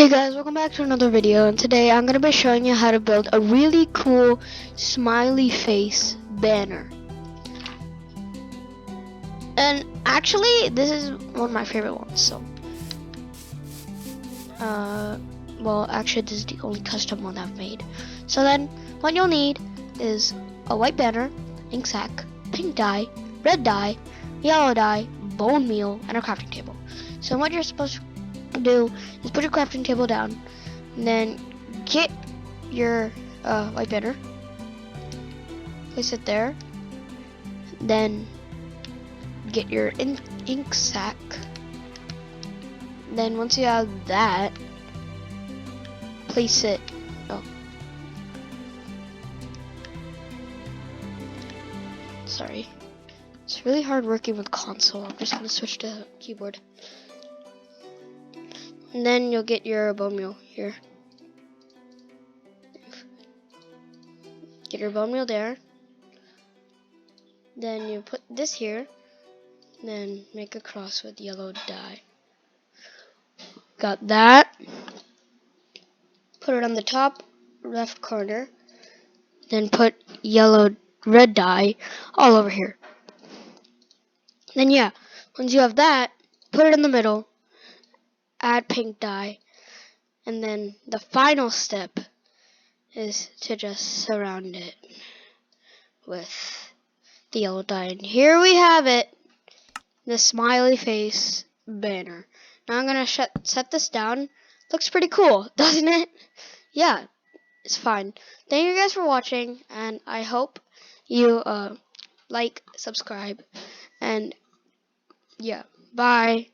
Hey guys, welcome back to another video, and today I'm going to be showing you how to build a really cool smiley face banner. And actually, this is one of my favorite ones, so well, actually this is the only custom one I've made. So then, what you'll need is a white banner, ink sac, pink dye, red dye, yellow dye, bone meal, and a crafting table. So what you're supposed to do is put your crafting table down, and then get your white banner, place it there, then get your ink sac. Then once you have that, place it. Oh, sorry. It's really hard working with console. I'm just gonna switch to keyboard. And then you'll get your bone meal here. Get your bone meal there. Then you put this here. Then make a cross with yellow dye. Got that. Put it on the top left corner. Then put red dye all over here. Then yeah, once you have that, put it in the middle. Add pink dye. And then the final step is to just surround it with the yellow dye. And here we have it, the smiley face banner. Now I'm gonna set this down. Looks pretty cool, doesn't it? Yeah, it's fine. Thank you guys for watching, and I hope you like, subscribe, and yeah, bye.